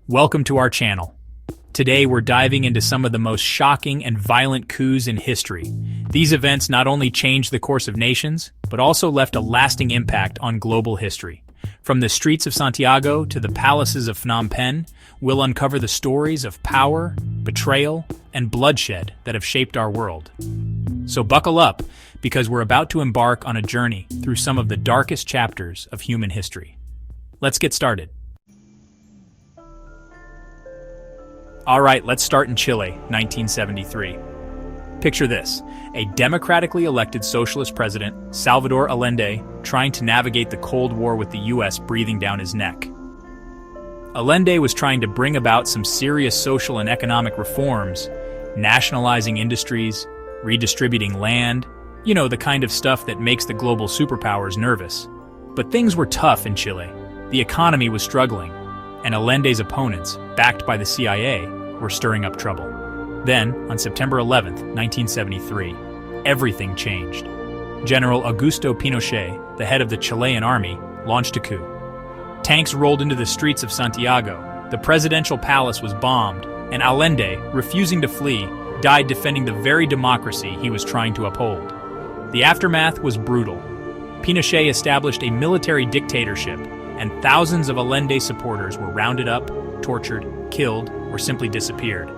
Welcome to our channel. Today we're diving into some of the most shocking and violent coups in history. These events not only changed the course of nations, but also left a lasting impact on global history. From the streets of Santiago to the palaces of Phnom Penh, we'll uncover the stories of power, betrayal, and bloodshed that have shaped our world. So buckle up, because we're about to embark on a journey through some of the darkest chapters of human history. Let's get started. All right, let's start in Chile, 1973. Picture this, a democratically elected socialist president, Salvador Allende, trying to navigate the Cold War with the US breathing down his neck. Allende was trying to bring about some serious social and economic reforms, nationalizing industries, redistributing land, the kind of stuff that makes the global superpowers nervous. But things were tough in Chile. The economy was struggling, and Allende's opponents, backed by the CIA, were stirring up trouble. Then, on September 11, 1973, everything changed. General Augusto Pinochet, the head of the Chilean army, launched a coup. Tanks rolled into the streets of Santiago, the presidential palace was bombed, and Allende, refusing to flee, died defending the very democracy he was trying to uphold. The aftermath was brutal. Pinochet established a military dictatorship, and thousands of Allende supporters were rounded up, tortured, killed, or simply disappeared.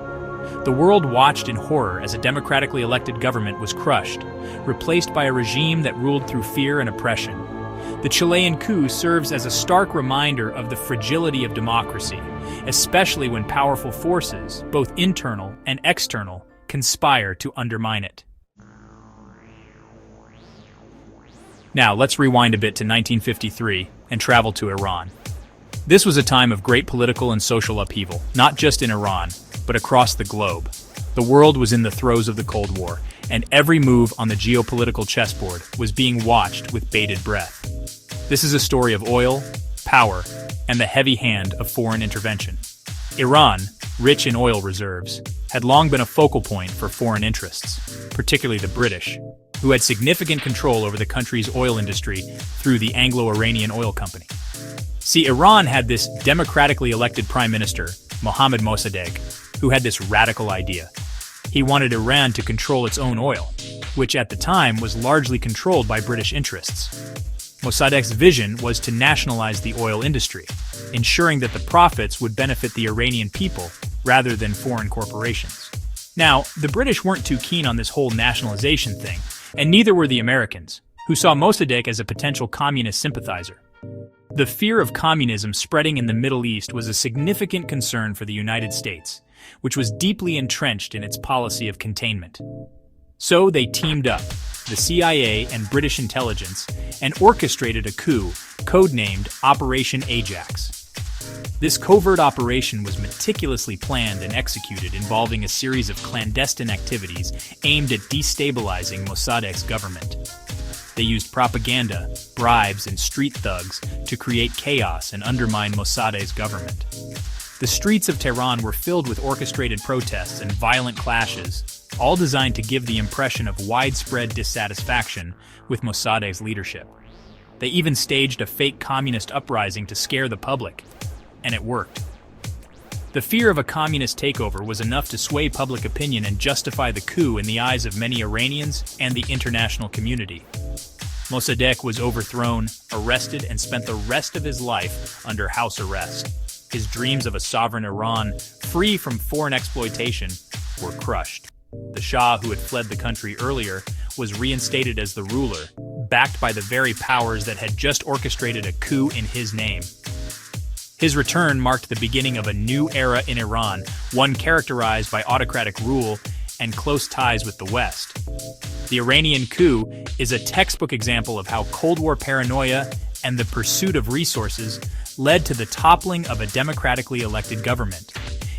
The world watched in horror as a democratically elected government was crushed, replaced by a regime that ruled through fear and oppression. The Chilean coup serves as a stark reminder of the fragility of democracy, especially when powerful forces, both internal and external, conspire to undermine it. Now, let's rewind a bit to 1953 and travel to Iran. This was a time of great political and social upheaval, not just in Iran, but across the globe. The world was in the throes of the Cold War, and every move on the geopolitical chessboard was being watched with bated breath. This is a story of oil, power, and the heavy hand of foreign intervention. Iran, rich in oil reserves, had long been a focal point for foreign interests, particularly the British, who had significant control over the country's oil industry through the Anglo-Iranian Oil Company. See, Iran had this democratically elected prime minister, Mohammad Mossadegh, who had this radical idea. He wanted Iran to control its own oil, which at the time was largely controlled by British interests. Mossadegh's vision was to nationalize the oil industry, ensuring that the profits would benefit the Iranian people rather than foreign corporations. Now, the British weren't too keen on this whole nationalization thing, and neither were the Americans, who saw Mossadegh as a potential communist sympathizer. The fear of communism spreading in the Middle East was a significant concern for the United States, which was deeply entrenched in its policy of containment. So they teamed up, the CIA and British intelligence, and orchestrated a coup codenamed Operation Ajax. This covert operation was meticulously planned and executed, involving a series of clandestine activities aimed at destabilizing Mossadegh's government. They used propaganda, bribes, and street thugs to create chaos and undermine Mossadegh's government. The streets of Tehran were filled with orchestrated protests and violent clashes, all designed to give the impression of widespread dissatisfaction with Mossadegh's leadership. They even staged a fake communist uprising to scare the public, and it worked. The fear of a communist takeover was enough to sway public opinion and justify the coup in the eyes of many Iranians and the international community. Mossadegh was overthrown, arrested, and spent the rest of his life under house arrest. His dreams of a sovereign Iran, free from foreign exploitation, were crushed. The Shah, who had fled the country earlier, was reinstated as the ruler, backed by the very powers that had just orchestrated a coup in his name. His return marked the beginning of a new era in Iran, one characterized by autocratic rule and close ties with the West. The Iranian coup is a textbook example of how Cold War paranoia and the pursuit of resources led to the toppling of a democratically elected government.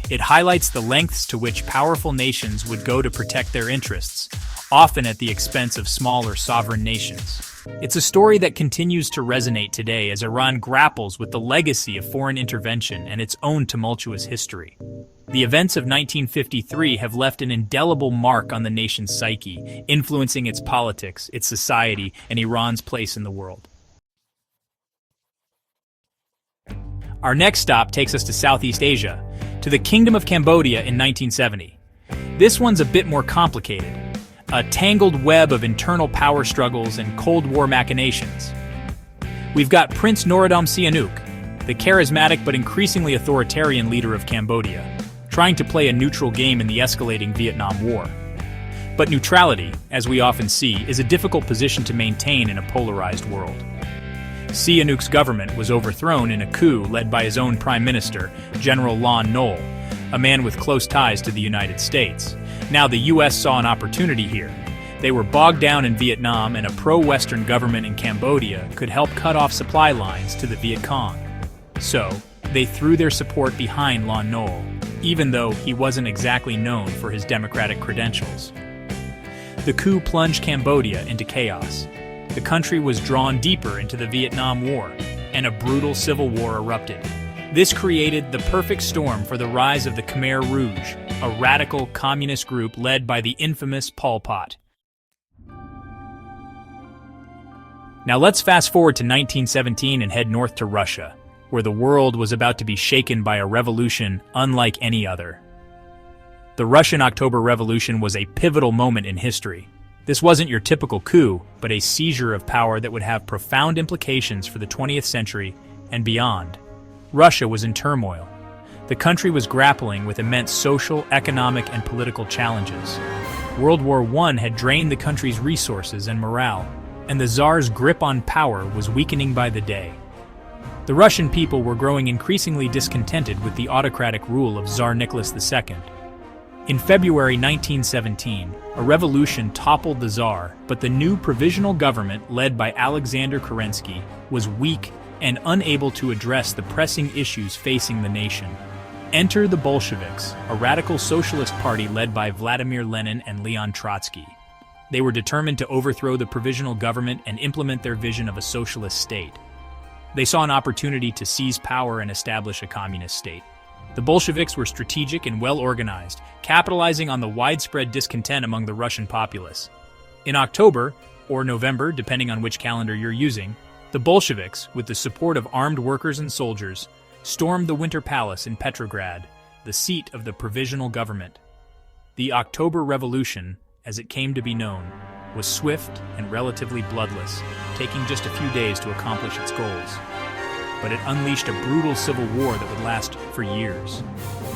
It highlights the lengths to which powerful nations would go to protect their interests, often at the expense of smaller sovereign nations. It's a story that continues to resonate today as Iran grapples with the legacy of foreign intervention and its own tumultuous history. The events of 1953 have left an indelible mark on the nation's psyche, influencing its politics, its society, and Iran's place in the world. Our next stop takes us to Southeast Asia, to the Kingdom of Cambodia in 1970. This one's a bit more complicated, a tangled web of internal power struggles and Cold War machinations. We've got Prince Norodom Sihanouk, the charismatic but increasingly authoritarian leader of Cambodia, trying to play a neutral game in the escalating Vietnam War. But neutrality, as we often see, is a difficult position to maintain in a polarized world. Sihanouk's government was overthrown in a coup led by his own prime minister, General Lon Nol, a man with close ties to the United States. Now the U.S. saw an opportunity here. They were bogged down in Vietnam, and a pro-Western government in Cambodia could help cut off supply lines to the Viet Cong. So, they threw their support behind Lon Nol, even though he wasn't exactly known for his democratic credentials. The coup plunged Cambodia into chaos. The country was drawn deeper into the Vietnam War, and a brutal civil war erupted. This created the perfect storm for the rise of the Khmer Rouge, a radical communist group led by the infamous Pol Pot. Now let's fast forward to 1917 and head north to Russia, where the world was about to be shaken by a revolution unlike any other. The Russian October Revolution was a pivotal moment in history. This wasn't your typical coup, but a seizure of power that would have profound implications for the 20th century and beyond. Russia was in turmoil. The country was grappling with immense social, economic, and political challenges. World War I had drained the country's resources and morale, and the Tsar's grip on power was weakening by the day. The Russian people were growing increasingly discontented with the autocratic rule of Tsar Nicholas II. In February 1917, a revolution toppled the Tsar, but the new provisional government led by Alexander Kerensky was weak and unable to address the pressing issues facing the nation. Enter the Bolsheviks, a radical socialist party led by Vladimir Lenin and Leon Trotsky. They were determined to overthrow the provisional government and implement their vision of a socialist state. They saw an opportunity to seize power and establish a communist state. The Bolsheviks were strategic and well-organized, capitalizing on the widespread discontent among the Russian populace. In October, or November, depending on which calendar you're using, the Bolsheviks, with the support of armed workers and soldiers, stormed the Winter Palace in Petrograd, the seat of the provisional government. The October Revolution, as it came to be known, was swift and relatively bloodless, taking just a few days to accomplish its goals. But it unleashed a brutal civil war that would last for years.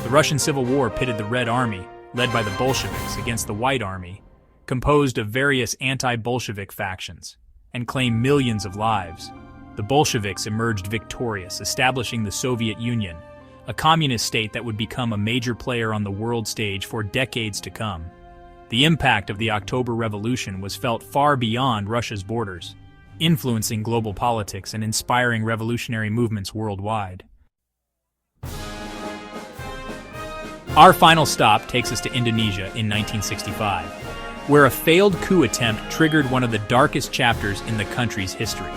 The Russian Civil War pitted the Red Army, led by the Bolsheviks, against the White Army, composed of various anti-Bolshevik factions, and claimed millions of lives. The Bolsheviks emerged victorious, establishing the Soviet Union, a communist state that would become a major player on the world stage for decades to come. The impact of the October Revolution was felt far beyond Russia's borders, influencing global politics and inspiring revolutionary movements worldwide. Our final stop takes us to Indonesia in 1965, where a failed coup attempt triggered one of the darkest chapters in the country's history.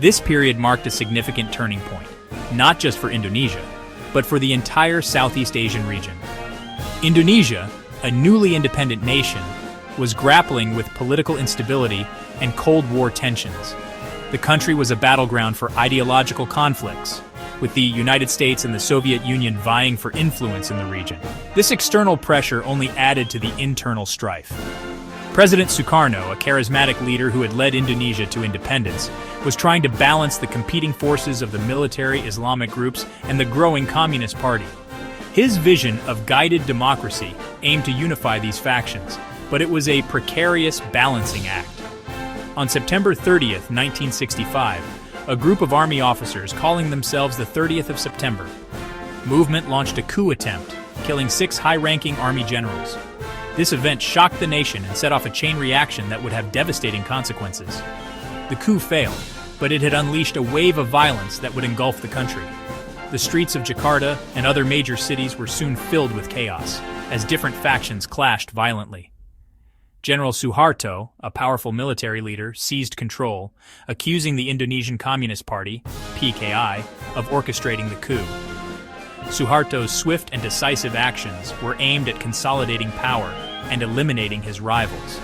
This period marked a significant turning point, not just for Indonesia, but for the entire Southeast Asian region. Indonesia, a newly independent nation, was grappling with political instability and Cold War tensions. The country was a battleground for ideological conflicts, with the United States and the Soviet Union vying for influence in the region. This external pressure only added to the internal strife. President Sukarno, a charismatic leader who had led Indonesia to independence, was trying to balance the competing forces of the military Islamic groups and the growing Communist Party. His vision of guided democracy aimed to unify these factions, but it was a precarious balancing act. On September 30th, 1965, a group of army officers calling themselves the 30th of September movement launched a coup attempt, killing 6 high-ranking army generals. This event shocked the nation and set off a chain reaction that would have devastating consequences. The coup failed, but it had unleashed a wave of violence that would engulf the country. The streets of Jakarta and other major cities were soon filled with chaos, as different factions clashed violently. General Suharto, a powerful military leader, seized control, accusing the Indonesian Communist Party, PKI, of orchestrating the coup. Suharto's swift and decisive actions were aimed at consolidating power and eliminating his rivals.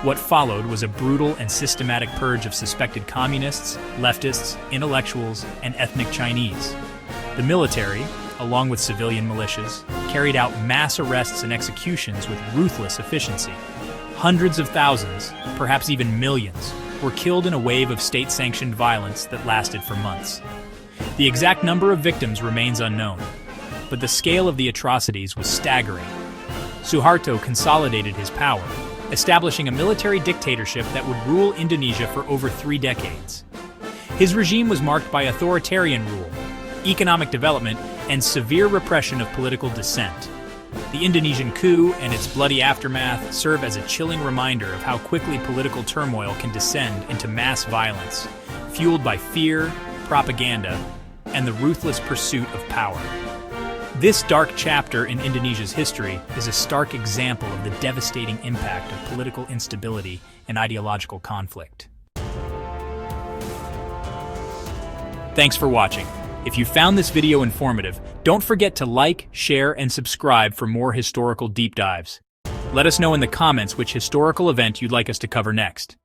What followed was a brutal and systematic purge of suspected communists, leftists, intellectuals, and ethnic Chinese. The military, along with civilian militias, carried out mass arrests and executions with ruthless efficiency. Hundreds of thousands, perhaps even millions, were killed in a wave of state-sanctioned violence that lasted for months. The exact number of victims remains unknown, but the scale of the atrocities was staggering. Suharto consolidated his power, establishing a military dictatorship that would rule Indonesia for over 3 decades. His regime was marked by authoritarian rule, economic development, and severe repression of political dissent. The Indonesian coup and its bloody aftermath serve as a chilling reminder of how quickly political turmoil can descend into mass violence, fueled by fear, propaganda, and the ruthless pursuit of power. This dark chapter in Indonesia's history is a stark example of the devastating impact of political instability and ideological conflict. Thanks for watching. If you found this video informative, don't forget to like, share, and subscribe for more historical deep dives. Let us know in the comments which historical event you'd like us to cover next.